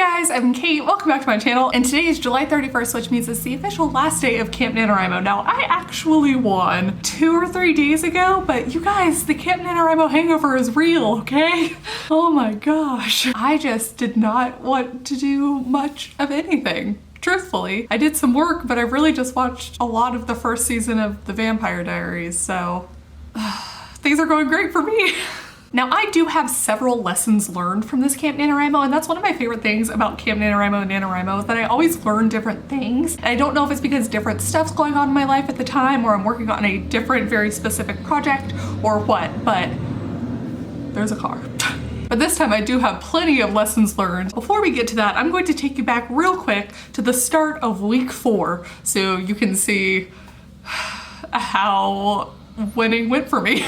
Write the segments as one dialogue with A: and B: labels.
A: guys, I'm Kate, welcome back to my channel, and today is July 31st, which means it's the official last day of Camp NaNoWriMo. Now, I actually won 2 or 3 days ago, but you guys, the Camp NaNoWriMo hangover is real, okay? Oh my gosh. I just did not want to do much of anything. Truthfully, I did some work, but I really just watched a lot of the first season of The Vampire Diaries, so things are going great for me. Now, I do have several lessons learned from this Camp NaNoWriMo, and that's one of my favorite things about Camp NaNoWriMo and NaNoWriMo is that I always learn different things. And I don't know if it's because different stuff's going on in my life at the time, or I'm working on a different, very specific project, or what, but there's a car. But this time I do have plenty of lessons learned. Before we get to that, I'm going to take you back real quick to the start of week 4, so you can see how winning went for me.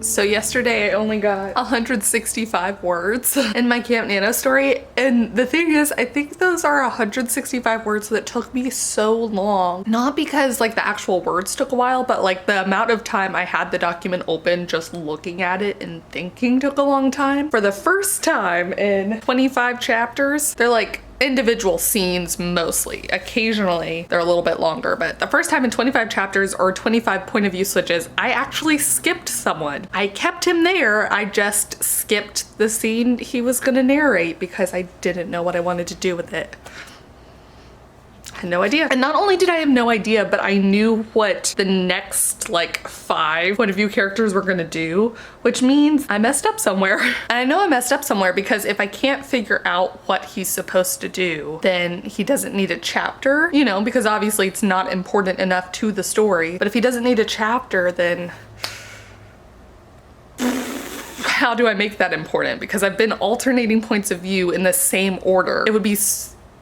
A: So yesterday I only got 165 words in my Camp Nano story, and the thing is, I think those are 165 words that took me so long. Not because like the actual words took a while, but like the amount of time I had the document open just looking at it and thinking took a long time. For the first time in 25 chapters, they're like individual scenes mostly. Occasionally they're a little bit longer, but the first time in 25 chapters or 25 point of view switches, I actually skipped someone. I kept him there, I just skipped the scene he was gonna narrate because I didn't know what I wanted to do with it. I had no idea. And not only did I have no idea, but I knew what the next like 5 point of view characters were gonna do, which means I messed up somewhere. And I know I messed up somewhere because if I can't figure out what he's supposed to do, then he doesn't need a chapter, you know, because obviously it's not important enough to the story. But if he doesn't need a chapter, then how do I make that important? Because I've been alternating points of view in the same order. It would be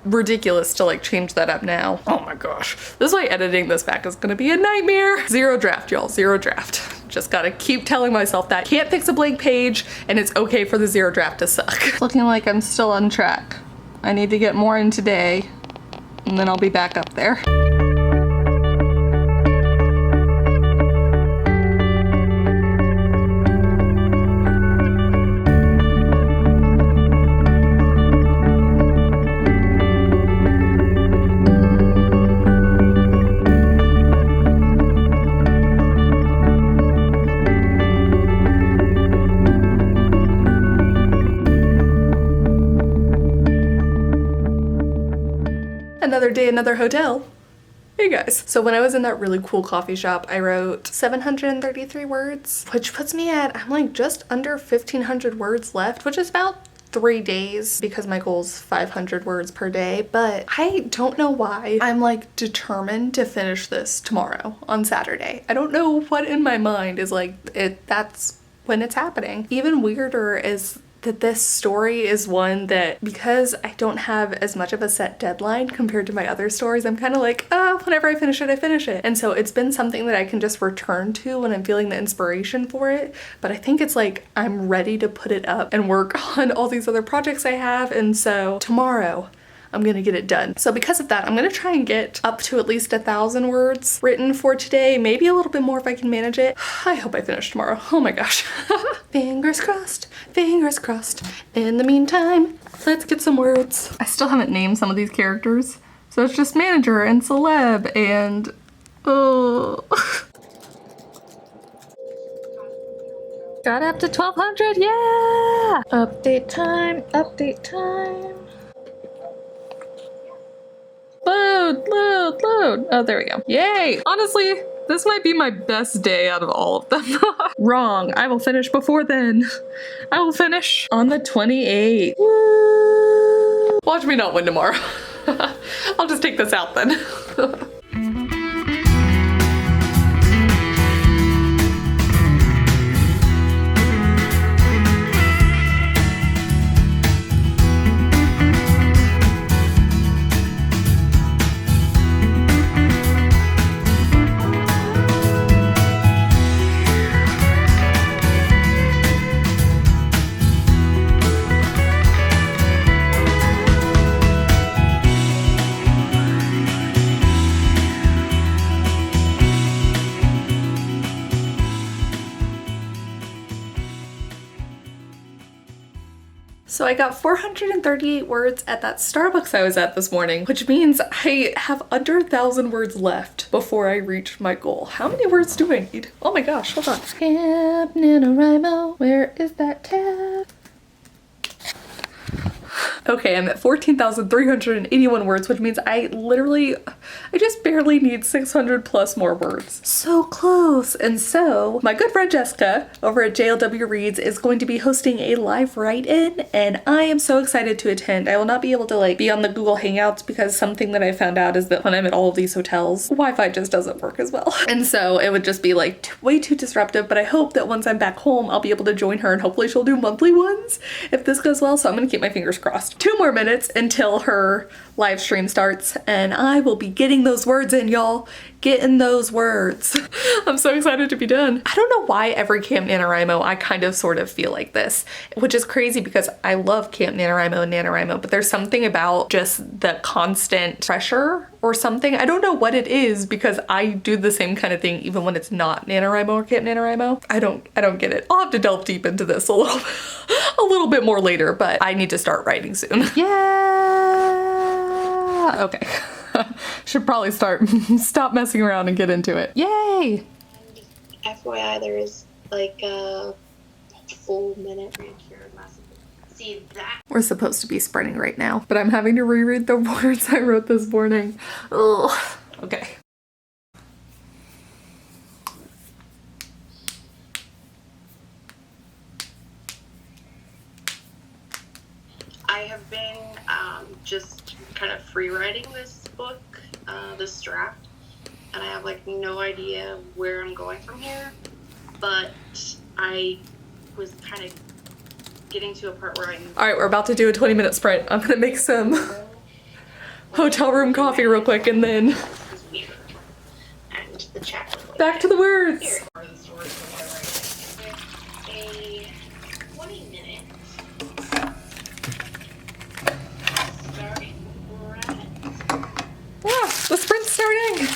A: ridiculous to like change that up now. Oh my gosh. This is why editing this back is gonna be a nightmare. Zero draft, y'all, zero draft. Just gotta keep telling myself that. Can't fix a blank page and it's okay for the zero draft to suck. Looking like I'm still on track. I need to get more in today and then I'll be back up there. Another day, another hotel. Hey guys. So when I was in that really cool coffee shop, I wrote 733 words, which puts me at, I'm like just under 1,500 words left, which is about 3 days because my goal is 500 words per day. But I don't know why I'm like determined to finish this tomorrow on Saturday. I don't know what in my mind is like, that's when it's happening. Even weirder is that this story is one that, because I don't have as much of a set deadline compared to my other stories, I'm kind of like, oh, whenever I finish it, I finish it. And so it's been something that I can just return to when I'm feeling the inspiration for it. But I think it's like I'm ready to put it up and work on all these other projects I have. And so tomorrow, I'm gonna get it done. So because of that, I'm gonna try and get up to at least 1,000 words written for today, maybe a little bit more if I can manage it. I hope I finish tomorrow. Oh my gosh. Fingers crossed, fingers crossed. In the meantime, let's get some words. I still haven't named some of these characters. So it's just manager and celeb and, oh. Got up to 1,200, yeah! Update time, update time. Load, load, load. Oh, there we go. Yay! Honestly, this might be my best day out of all of them. Wrong. I will finish before then. I will finish on the 28th. Woo! Watch me not win tomorrow. I'll just take this out then. So I got 438 words at that Starbucks I was at this morning, which means I have under 1,000 words left before I reach my goal. How many words do I need? Oh my gosh, hold on. Camp NaNoWriMo, where is that tab? Okay, I'm at 14,381 words, which means I just barely need 600 plus more words. So close. And so my good friend Jessica over at JLW Reads is going to be hosting a live write-in, and I am so excited to attend. I will not be able to be on the Google Hangouts because something that I found out is that when I'm at all of these hotels, Wi-Fi just doesn't work as well. And so it would just be way too disruptive, but I hope that once I'm back home, I'll be able to join her and hopefully she'll do monthly ones if this goes well. So I'm gonna keep my fingers crossed. 2 more minutes until her live stream starts and I will be getting those words in, y'all. Getting those words. I'm so excited to be done. I don't know why every Camp NaNoWriMo I kind of sort of feel like this, which is crazy because I love Camp NaNoWriMo and NaNoWriMo, but there's something about just the constant pressure or something. I don't know what it is because I do the same kind of thing even when it's not NaNoWriMo or Camp NaNoWriMo. I don't get it. I'll have to delve deep into this a little bit more later, but I need to start writing soon. Yeah. Okay. Should probably stop messing around and get into it. Yay!
B: FYI, there is a full minute right here. See that?
A: We're supposed to be sprinting right now, but I'm having to reread the words I wrote this morning. Ugh. Okay.
B: I have been just kind of free writing this book, this draft, and I have no idea where I'm going from here, but I was kind of getting to a part where all right,
A: we're about to do a 20-minute sprint. I'm gonna make some hotel room coffee real quick and then
B: and the chat
A: back to the words.
B: A 20-minute
A: The sprint's starting!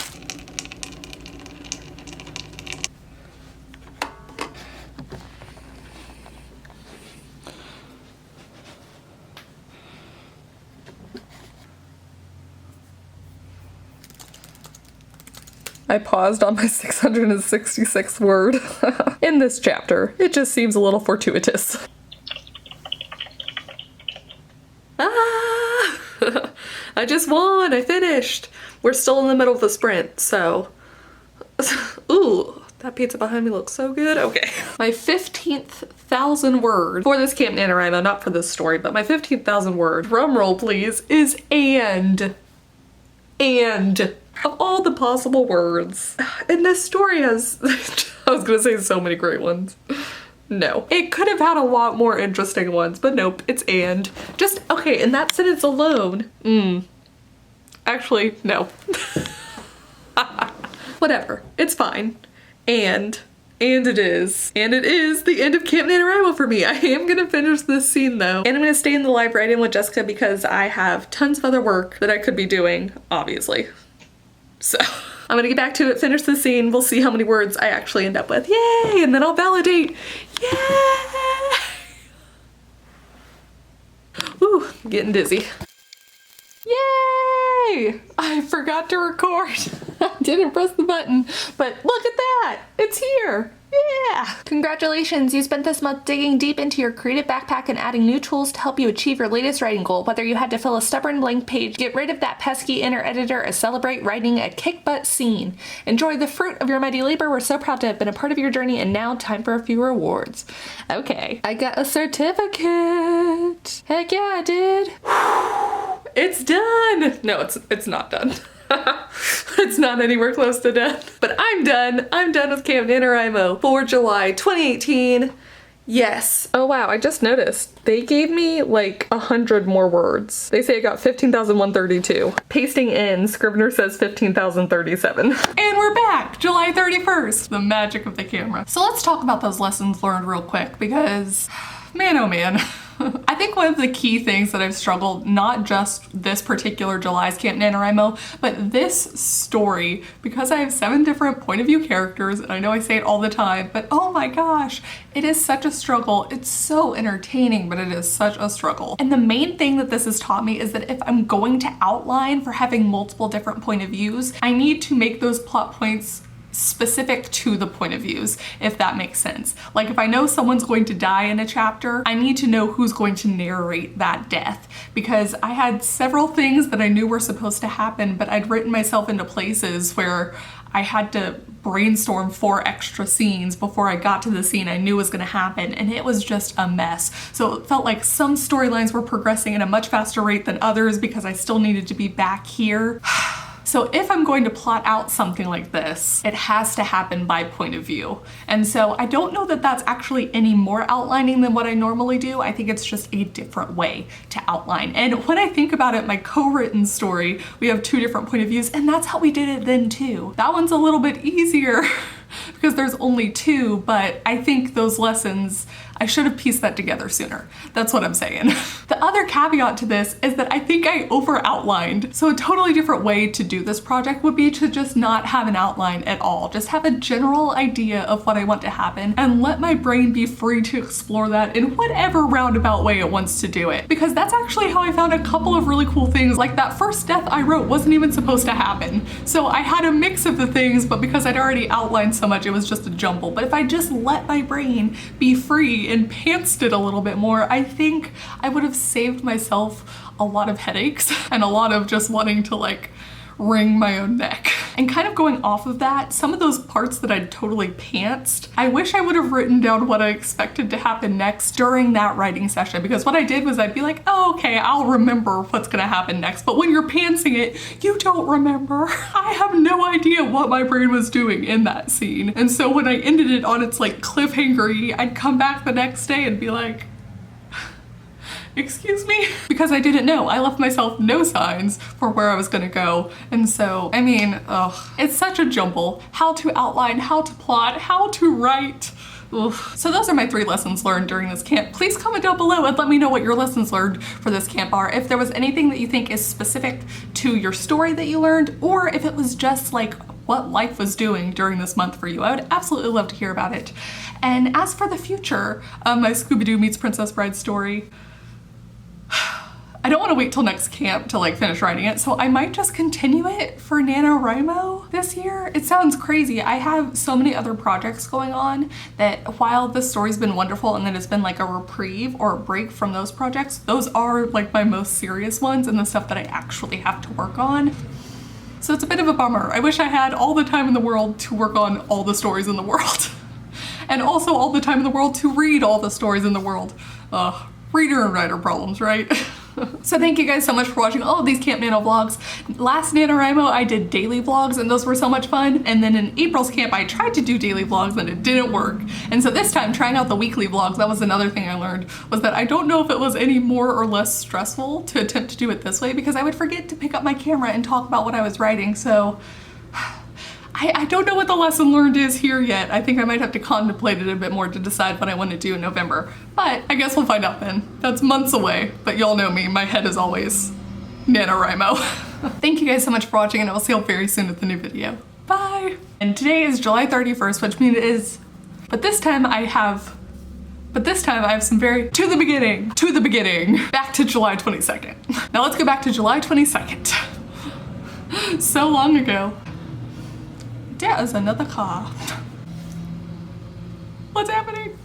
A: I paused on my 666th word in this chapter. It just seems a little fortuitous. Ah! I just won! I finished! We're still in the middle of the sprint, so... Ooh, that pizza behind me looks so good. Okay. My 15,000 word for this Camp NaNoWriMo, not for this story, but my 15,000 word, drum roll please, is and. Of all the possible words. And this story has, I was gonna say so many great ones. No. It could have had a lot more interesting ones, but nope, it's and. Just, okay, in that sentence alone, actually, no. Whatever, it's fine. And it is the end of Camp NaNoWriMo for me. I am gonna finish this scene though, and I'm gonna stay in the live writing with Jessica because I have tons of other work that I could be doing, obviously. So I'm gonna get back to it, finish the scene, we'll see how many words I actually end up with. Yay! And then I'll validate. Yay! Ooh, I'm getting dizzy. Yay! I forgot to record. I didn't press the button, but look at that! It's here! Yeah! Congratulations, you spent this month digging deep into your creative backpack and adding new tools to help you achieve your latest writing goal. Whether you had to fill a stubborn blank page, get rid of that pesky inner editor, or celebrate writing a kick-butt scene. Enjoy the fruit of your mighty labor. We're so proud to have been a part of your journey, and now time for a few rewards. Okay, I got a certificate! Heck yeah, I did! It's done! No, it's not done. It's not anywhere close to done. But I'm done. I'm done with Camp NaNoWriMo for July 2018. Yes. Oh wow, I just noticed. They gave me like 100 more words. They say I got 15,132. Pasting in, Scrivener says 15,037. And we're back, July 31st. The magic of the camera. So let's talk about those lessons learned real quick because, man oh man. I think one of the key things that I've struggled, not just this particular July's Camp NaNoWriMo, but this story, because I have 7 different point of view characters, and I know I say it all the time, but oh my gosh, it is such a struggle. It's so entertaining, but it is such a struggle. And the main thing that this has taught me is that if I'm going to outline for having multiple different point of views, I need to make those plot points specific to the point of views, if that makes sense. Like if I know someone's going to die in a chapter, I need to know who's going to narrate that death, because I had several things that I knew were supposed to happen, but I'd written myself into places where I had to brainstorm 4 extra scenes before I got to the scene I knew was gonna happen, and it was just a mess. So it felt like some storylines were progressing at a much faster rate than others because I still needed to be back here. So if I'm going to plot out something like this, it has to happen by point of view. And so I don't know that that's actually any more outlining than what I normally do. I think it's just a different way to outline. And when I think about it, my co-written story, we have 2 different point of views, and that's how we did it then too. That one's a little bit easier because there's only 2, but I think those lessons, I should have pieced that together sooner. That's what I'm saying. The other caveat to this is that I think I over-outlined. So a totally different way to do this project would be to just not have an outline at all. Just have a general idea of what I want to happen and let my brain be free to explore that in whatever roundabout way it wants to do it. Because that's actually how I found a couple of really cool things. Like that first death I wrote wasn't even supposed to happen. So I had a mix of the things, but because I'd already outlined so much, it was just a jumble. But if I just let my brain be free and pantsed it a little bit more, I think I would have saved myself a lot of headaches and a lot of just wanting to like wring my own neck. And kind of going off of that, some of those parts that I'd totally pantsed, I wish I would have written down what I expected to happen next during that writing session, because what I did was I'd be like, oh, okay, I'll remember what's gonna happen next. But when you're pantsing it, you don't remember. I have no idea what my brain was doing in that scene. And so when I ended it on its like cliffhanger-y, I'd come back the next day and be like, excuse me? Because I didn't know. I left myself no signs for where I was gonna go. And so, I mean, ugh, it's such a jumble. How to outline, how to plot, how to write. Ugh. So those are my 3 lessons learned during this camp. Please comment down below and let me know what your lessons learned for this camp are. If there was anything that you think is specific to your story that you learned, or if it was just like what life was doing during this month for you. I would absolutely love to hear about it. And as for the future of my Scooby-Doo meets Princess Bride story, I don't want to wait till next camp to like finish writing it, so I might just continue it for NaNoWriMo this year. It sounds crazy. I have so many other projects going on that while this story's been wonderful and then it's been like a reprieve or a break from those projects, those are like my most serious ones and the stuff that I actually have to work on. So it's a bit of a bummer. I wish I had all the time in the world to work on all the stories in the world. And also all the time in the world to read all the stories in the world. Reader and writer problems, right? So thank you guys so much for watching all of these Camp Nano vlogs. Last NaNoWriMo I did daily vlogs and those were so much fun. And then in April's camp I tried to do daily vlogs and it didn't work. And so this time trying out the weekly vlogs, that was another thing I learned, was that I don't know if it was any more or less stressful to attempt to do it this way because I would forget to pick up my camera and talk about what I was writing. So I don't know what the lesson learned is here yet. I think I might have to contemplate it a bit more to decide what I want to do in November. But I guess we'll find out then. That's months away, but y'all know me, my head is always NaNoWriMo. Thank you guys so much for watching and I will see you very soon with the new video. Bye! And today is July 31st, which means it is, but this time I have some very, to the beginning, back to July 22nd. Now let's go back to July 22nd. So long ago. There is another car. What's happening?